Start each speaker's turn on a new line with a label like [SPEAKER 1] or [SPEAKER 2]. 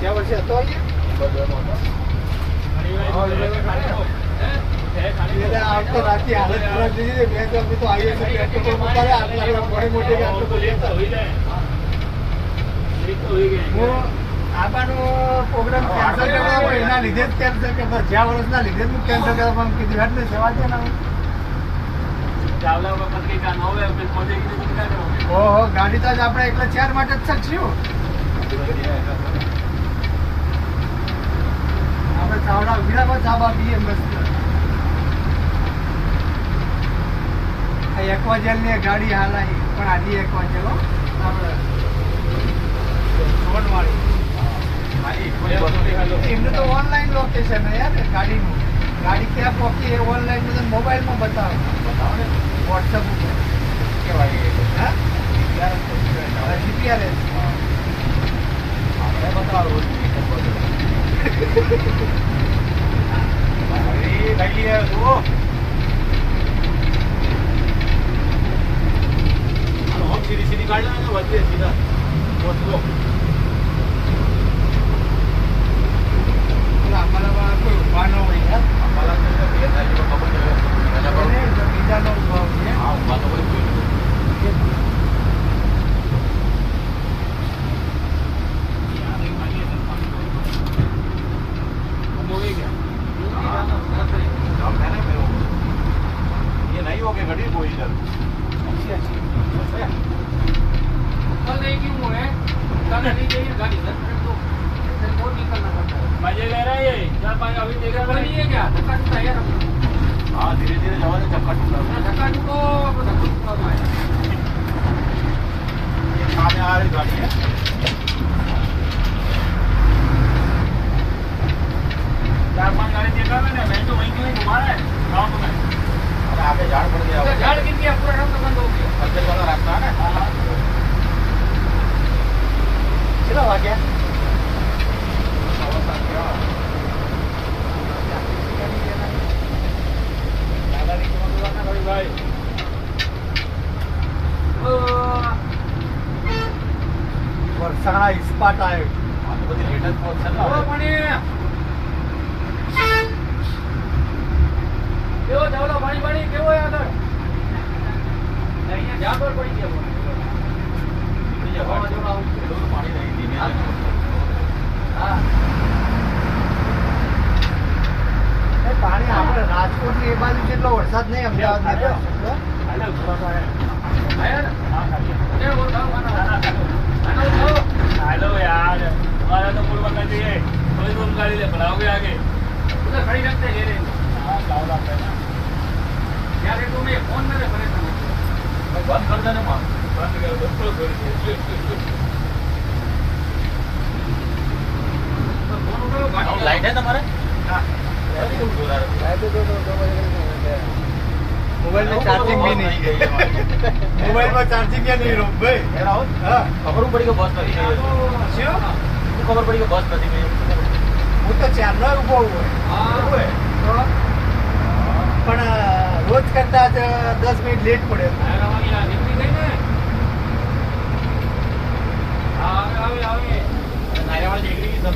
[SPEAKER 1] क्या वर्ष હતો आप तो रात की हालत खराब दीजिए मैं तो अभी तो आई है पेट्रोल मुकाले आप बड़े मोटे वो આબાનો પ્રોગ્રામ કેન્સલ કર્યો એના લીધે જ કેન્સલ કર્યો જ્યાં વર્ષના લીધે જ કેન્સલ કર્યો પણ કીધું હેડ ને સેવા છે ને ચાવલા વખત કઈ કામ હવે ઓફિસ પહોંચી ગઈ તો શું કરો ઓહો ગાડી તો જ આપણે એકલા ચાર માટે જ શકશું આપણે ચાવડા વિરામાં ચાબા પીએ મસ્ત આ એક્વાજેલ ની ગાડી હાલાઈ પણ આજી એક્વાજેલ હો આપણે સોનવાળી એમને તો ઓનલાઈન લોકેશન હે યાર ગાડીનું ગાડી ક્યાં પહોંચી એ ઓનલાઈન બધું મોબાઈલમાં બતાવે ને વોટ્સઅપ ઉપર કેવાય હા જીપીઆરએસ આપણે બતાવો લઈ લઈએ જુઓ સીધી સીધી ગાડી ને વધે સીધા પહોંચો અમારા કોઈ ઉભા ન હોય યાર અમારા બીજાનો ઉભા હોય હા ઉભા તો હોય ये नहीं हो गया घड़ी कोई इधर अच्छी अच्छी कल नहीं क्यों है कल नहीं चाहिए गाड़ी सर तो बहुत निकलना पड़ता है मजे ले रहा है ये 4-5 अभी देख रहा नहीं है क्या धक्का टूटा यार हाँ धीरे धीरे जाओ धक्का टूटा ये सामने आ रही गाड़ी है चार पांच गाड़ी देखा मैंने मैं तो वहीं क्यों घुमा रहा है गाँव में अरे आगे झाड़ पड़ गया झाड़ गिर गया पूरा रास्ता बंद हो गया अंदर वाला रास्ता है ना चलो आ गया વરસાણા ઇસ્પાટ આવ્યો આ તો બધી લેટેસ્ટ પહોંચશે ને પણ કેવો ચાવલો પાણી પાણી કેવો આગળ અહીંયા જા પર પડી ગયો પાણી નહીં ધીમે હા પાણી આપણે રાજકોટ ની એ બાજુ જેટલો વરસાદ નહીં અમદાવાદ हेलो यार हमारा तो पूर्व कर दिए थोड़ी दूर गाड़ी ले बढ़ाओगे आगे उधर खड़ी रखते हैं रे हाँ लाओ रखते हैं ना यार ये तुम्हें फोन में परेशान मैं बंद कर देना मां बंद कर दो तो फोन उठाओ गाड़ी लाइट है तुम्हारे हां लाइट दो मोबाइल में चार्जिंग भी नहीं है मोबाइल में चार्जिंग क्या नहीं रोक भाई राहुल हां खबर पड़ी के बस नहीं क्यों तो खबर पड़ी के बस नहीं गई वो तो चार्जर उभो हुआ है हां तो पण रोज करता 10 मिनिट लेट पड़े